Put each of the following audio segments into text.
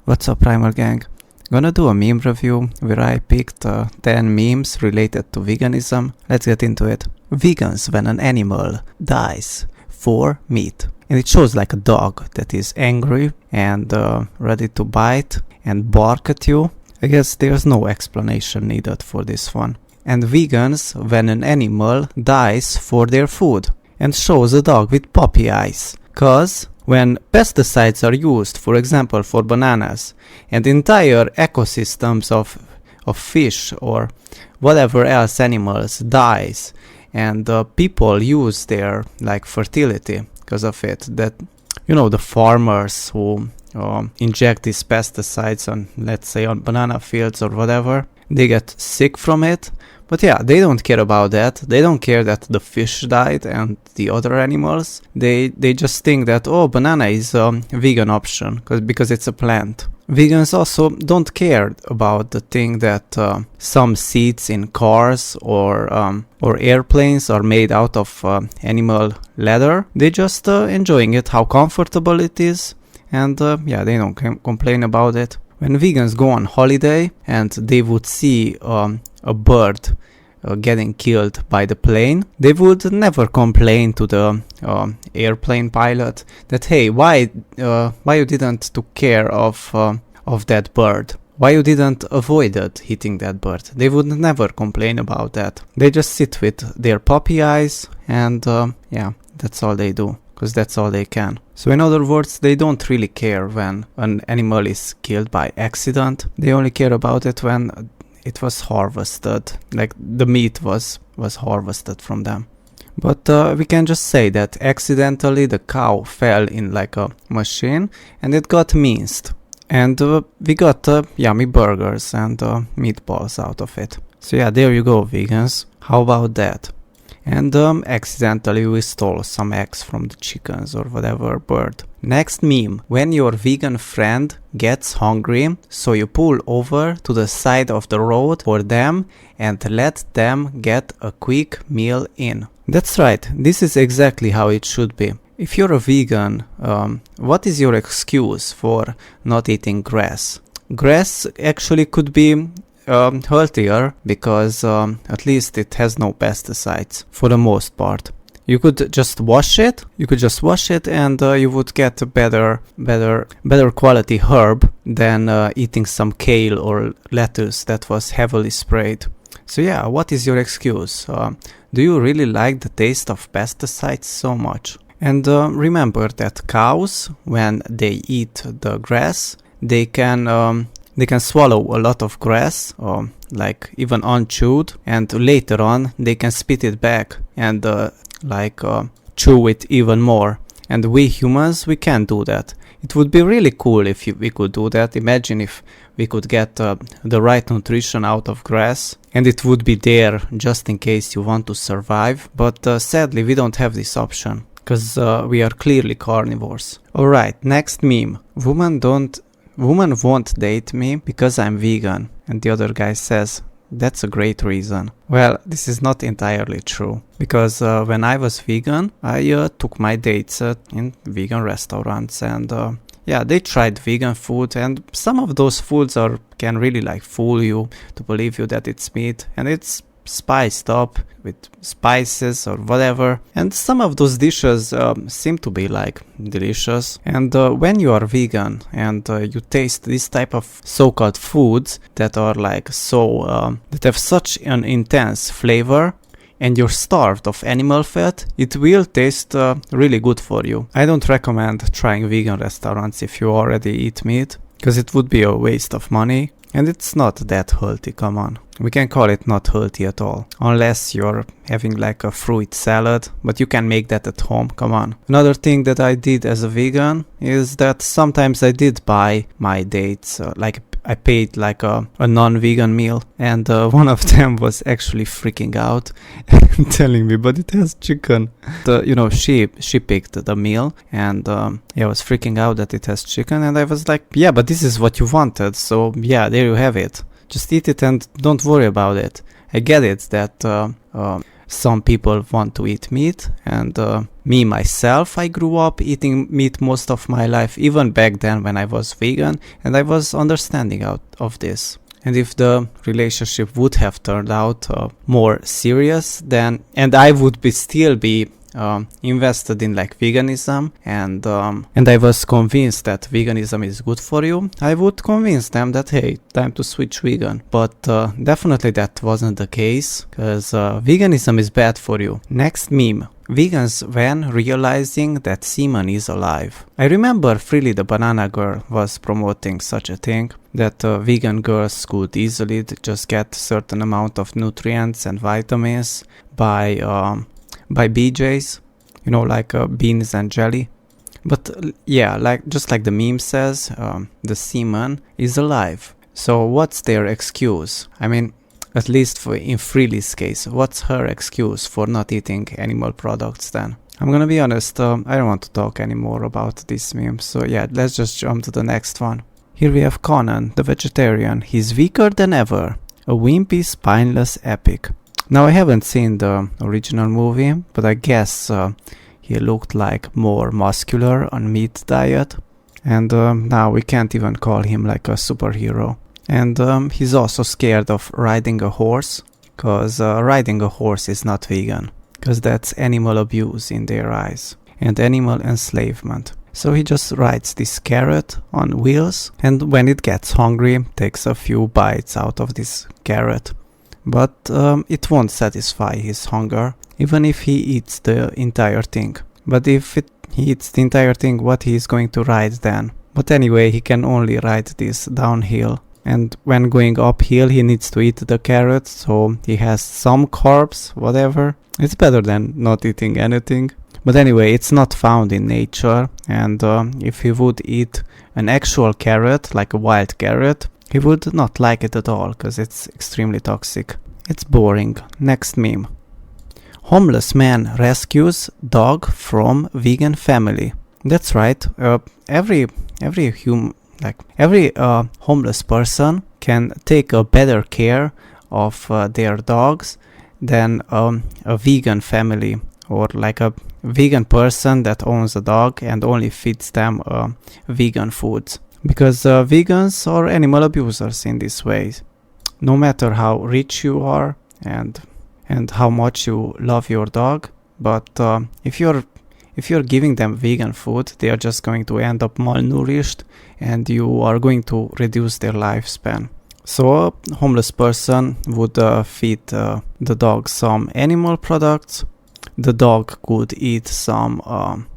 What's up, Primal Gang? Gonna do a meme review where I picked 10 memes related to veganism. Let's get into it. Vegans when an animal dies for meat. And it shows like a dog that is angry and ready to bite and bark at you. I guess there's no explanation needed for this one. And vegans when an animal dies for their food. And shows a dog with puppy eyes. Cause when pesticides are used, for example for bananas, and entire ecosystems of fish or whatever else animals dies, and people use their like fertility because of it, that the farmers who inject these pesticides on, let's say, on banana fields or whatever, they get sick from it. But yeah, they don't care about that. They don't care that the fish died and the other animals. They just think that, oh, banana is a vegan option because it's a plant. Vegans also don't care about the thing that some seats in cars or airplanes are made out of animal leather. They just enjoying it, how comfortable it is, and yeah, they don't complain about it. When vegans go on holiday and they would see a bird getting killed by the plane, they would never complain to the airplane pilot that, hey, why you didn't took care of that bird? Why you didn't avoid hitting that bird? They would never complain about that. They just sit with their puppy eyes and yeah, that's all they do. Because that's all they can. So in other words, they don't really care when an animal is killed by accident. They only care about it when it was harvested, like the meat was harvested from them. But we can just say that accidentally the cow fell in like a machine and it got minced. And we got yummy burgers and meatballs out of it. So yeah, there you go, vegans. How about that? And accidentally we stole some eggs from the chickens or whatever bird. Next meme. When your vegan friend gets hungry, so you pull over to the side of the road for them and let them get a quick meal in. That's right. This is exactly how it should be. If you're a vegan, what is your excuse for not eating grass? Grass actually could be healthier because at least it has no pesticides for the most part. You could just wash it. And you would get a better quality herb than eating some kale or lettuce that was heavily sprayed. So yeah, what is your excuse? Do you really like the taste of pesticides so much? And remember that cows, when they eat the grass, they can swallow a lot of grass, like even unchewed, and later on they can spit it back and chew it even more. And we humans, we can't do that. It would be really cool if we could do that. Imagine if we could get the right nutrition out of grass, and it would be there just in case you want to survive. But sadly, we don't have this option because we are clearly carnivores. Alright, next meme. Women won't date me because I'm vegan. And the other guy says, that's a great reason. Well, this is not entirely true. Because when I was vegan, I took my dates in vegan restaurants. And yeah, they tried vegan food. And some of those foods can really like fool you to believe you that it's meat. And it's spiced up with spices or whatever, and some of those dishes seem to be like delicious. And when you are vegan and you taste this type of so-called foods that are like that have such an intense flavor, and you're starved of animal fat, it will taste really good for you. I don't recommend trying vegan restaurants if you already eat meat, because it would be a waste of money. And it's not that healthy, come on. We can call it not healthy at all. Unless you're having like a fruit salad, but you can make that at home, come on. Another thing that I did as a vegan is that sometimes I did buy my dates, like I paid like a non-vegan meal, and one of them was actually freaking out and telling me, but it has chicken. She picked the meal, and I was freaking out that it has chicken, and I was like, yeah, but this is what you wanted, so yeah, there you have it. Just eat it and don't worry about it. I get it that some people want to eat meat, and me myself, I grew up eating meat most of my life, even back then when I was vegan, and I was understanding out of this. And if the relationship would have turned out more serious, then, and I would still be invested in like veganism, and I was convinced that veganism is good for you, I would convince them that, hey, time to switch vegan. But definitely that wasn't the case, because veganism is bad for you. Next meme. Vegans when realizing that semen is alive. I remember Freely the Banana Girl was promoting such a thing, that vegan girls could easily just get certain amount of nutrients and vitamins by BJ's, you know, like beans and jelly. But yeah, like just like the meme says, the semen is alive. So what's their excuse? I mean, at least in Freely's case, what's her excuse for not eating animal products then? I'm gonna be honest, I don't want to talk anymore about this meme, so yeah, let's just jump to the next one. Here we have Conan, the vegetarian. He's weaker than ever. A wimpy, spineless epic. Now I haven't seen the original movie, but I guess he looked like more muscular on meat diet. And now we can't even call him like a superhero. And he's also scared of riding a horse, because riding a horse is not vegan, because that's animal abuse in their eyes, and animal enslavement. So he just rides this carrot on wheels, and when it gets hungry, takes a few bites out of this carrot. But it won't satisfy his hunger, even if he eats the entire thing. But if he eats the entire thing, what he is going to ride then? But anyway, he can only ride this downhill. And when going uphill, he needs to eat the carrot, so he has some carbs, whatever. It's better than not eating anything. But anyway, it's not found in nature, and if he would eat an actual carrot, like a wild carrot, he would not like it at all, because it's extremely toxic. It's boring. Next meme. Homeless man rescues dog from vegan family. That's right. Every homeless person can take a better care of their dogs than a vegan family, or like a vegan person that owns a dog and only feeds them vegan foods. Because vegans are animal abusers in this way. No matter how rich you are and how much you love your dog, but if you're giving them vegan food, they are just going to end up malnourished, and you are going to reduce their lifespan. So a homeless person would feed the dog some animal products. The dog could eat some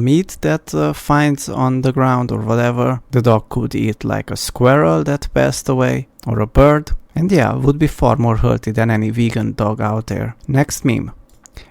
meat that finds on the ground or whatever. The dog could eat like a squirrel that passed away, or a bird. And yeah, would be far more healthy than any vegan dog out there. Next meme.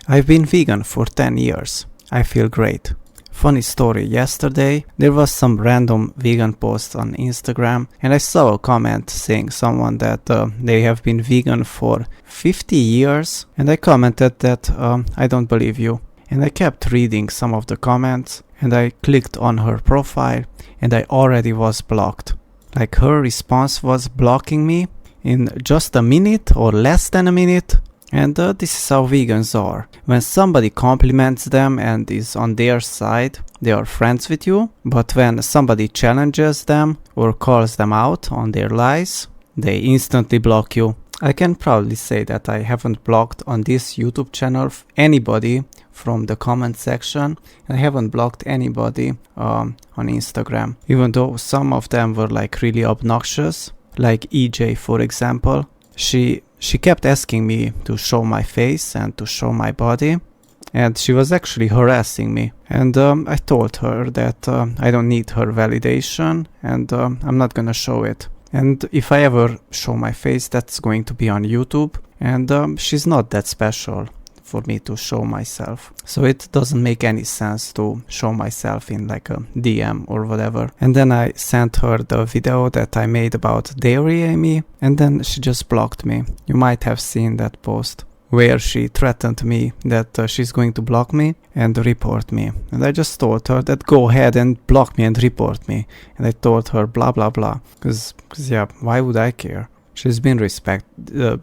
I've been vegan for 10 years. I feel great. Funny story, yesterday there was some random vegan post on Instagram, and I saw a comment saying someone that they have been vegan for 50 years, and I commented that I don't believe you. And I kept reading some of the comments, and I clicked on her profile, and I already was blocked. Like, her response was blocking me in just a minute or less than a minute. And this is how vegans are. When somebody compliments them and is on their side, they are friends with you. But when somebody challenges them or calls them out on their lies, they instantly block you. I can proudly say that I haven't blocked on this YouTube channel anybody from the comment section. I haven't blocked anybody on Instagram, even though some of them were like really obnoxious, like EJ, for example. She kept asking me to show my face and to show my body, and she was actually harassing me. And I told her that I don't need her validation, and I'm not gonna show it. And if I ever show my face, that's going to be on YouTube, and she's not that special for me to show myself. So it doesn't make any sense to show myself in like a DM or whatever. And then I sent her the video that I made about Dairy Amy, and then she just blocked me. You might have seen that post where she threatened me that she's going to block me and report me. And I just told her that go ahead and block me and report me. And I told her blah blah blah, because yeah, why would I care? She's been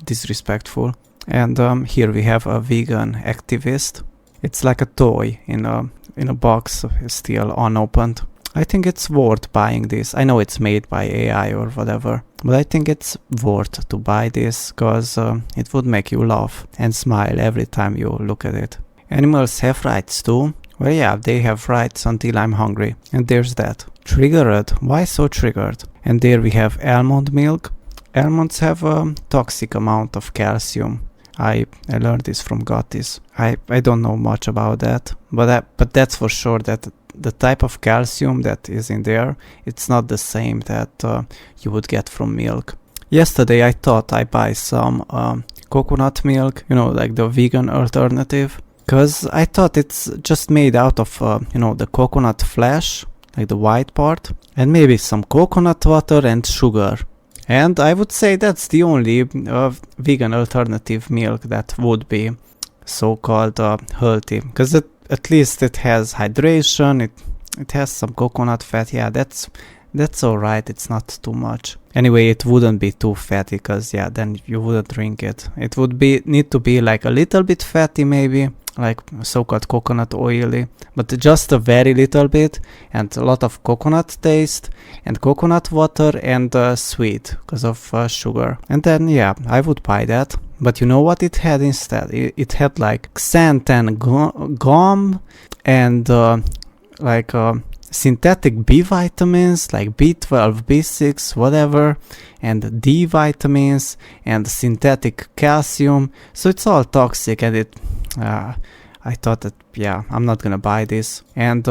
disrespectful. And here we have a vegan activist. It's like a toy in a box, still unopened. I think it's worth buying this. I know it's made by AI or whatever, but I think it's worth to buy this because it would make you laugh and smile every time you look at it. Animals have rights too. Well, yeah, they have rights until I'm hungry. And there's that. Triggered? Why so triggered? And there we have almond milk. Almonds have a toxic amount of calcium. I learned this from Gottis. I don't know much about that, but that's for sure that the type of calcium that is in there, it's not the same that you would get from milk. Yesterday I thought I buy some coconut milk, like the vegan alternative, because I thought it's just made out of, the coconut flesh, like the white part, and maybe some coconut water and sugar. And I would say that's the only vegan alternative milk that would be so-called healthy, because at least it has hydration, it has some coconut fat. Yeah, that's alright, it's not too much. Anyway, it wouldn't be too fatty, because yeah, then you wouldn't drink it. It would need to be like a little bit fatty maybe, like so-called coconut oily, but just a very little bit, and a lot of coconut taste, and coconut water, and sweet, because of sugar. And then yeah, I would buy that. But you know what it had instead? It had like xanthan gum, and like synthetic B vitamins, like B12, B6, whatever, and D vitamins, and synthetic calcium. So it's all toxic, and I thought that, yeah, I'm not gonna buy this. And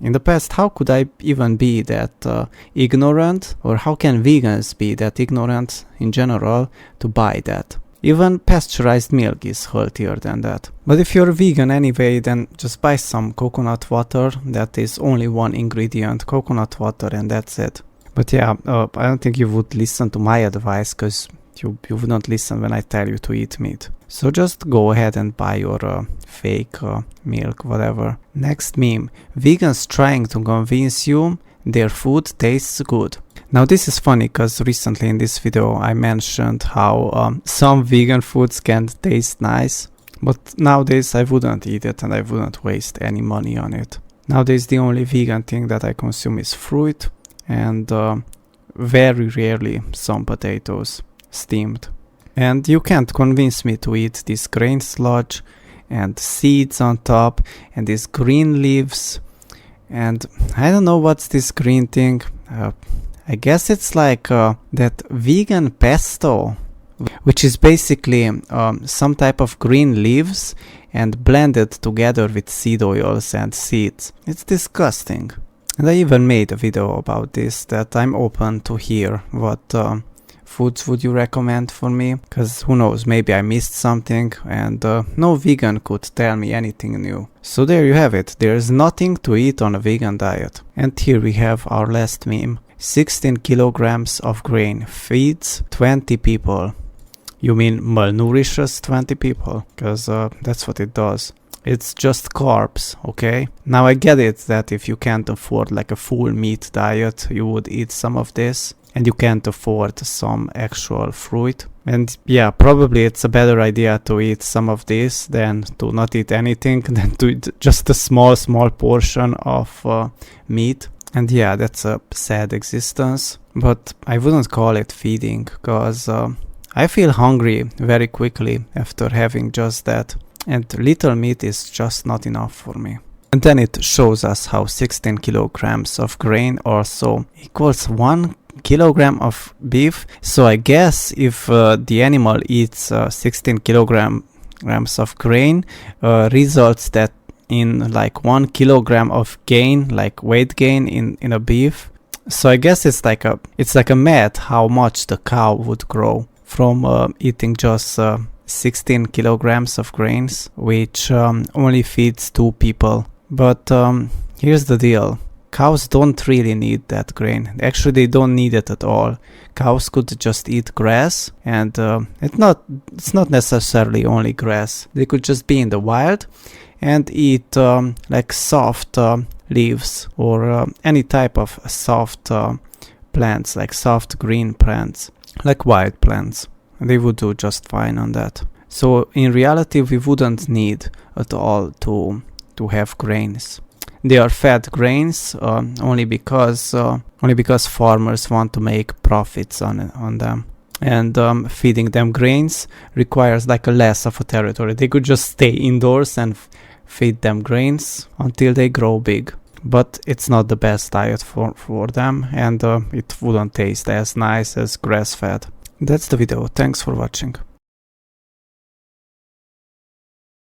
in the past, how could I even be that ignorant, or how can vegans be that ignorant in general to buy that? Even pasteurized milk is healthier than that. But if you're vegan anyway, then just buy some coconut water. That is only one ingredient, coconut water, and that's it. But yeah, I don't think you would listen to my advice, because you wouldn't listen when I tell you to eat meat. So just go ahead and buy your fake milk, whatever. Next meme. Vegans trying to convince you their food tastes good. Now this is funny, because recently in this video I mentioned how some vegan foods can taste nice, but nowadays I wouldn't eat it and I wouldn't waste any money on it. Nowadays the only vegan thing that I consume is fruit, and very rarely some potatoes, steamed. And you can't convince me to eat this grain sludge and seeds on top and these green leaves, and I don't know what's this green thing. I guess it's like that vegan pesto, which is basically some type of green leaves and blended together with seed oils and seeds. It's disgusting. And I even made a video about this, that I'm open to hear what foods would you recommend for me, because who knows, maybe I missed something and no vegan could tell me anything new. So there you have it, there's nothing to eat on a vegan diet. And here we have our last meme. 16 kilograms of grain feeds 20 people. You mean malnourishes 20 people? Because that's what it does. It's just carbs, okay? Now I get it that if you can't afford like a full meat diet, you would eat some of this, and you can't afford some actual fruit. And yeah, probably it's a better idea to eat some of this than to not eat anything, than to eat just a small portion of meat. And yeah, that's a sad existence, but I wouldn't call it feeding, because I feel hungry very quickly after having just that, and little meat is just not enough for me. And then it shows us how 16 kilograms of grain also equals 1 kilogram of beef. So I guess if the animal eats 16 kilograms of grain, results that in like 1 kilogram of gain, like weight gain in a beef. So I guess it's like a math how much the cow would grow from eating just 16 kilograms of grains, which only feeds 2 people. But here's the deal. Cows don't really need that grain. Actually, they don't need it at all. Cows could just eat grass, and it's not necessarily only grass. They could just be in the wild and eat like soft leaves, or any type of soft plants, like soft green plants, like wild plants. They would do just fine on that. So in reality, we wouldn't need at all to have grains. They are fed grains only because farmers want to make profits on them. And feeding them grains requires like a less of a territory. They could just stay indoors and feed them grains until they grow big. But it's not the best diet for them, and it wouldn't taste as nice as grass-fed. That's the video. Thanks for watching.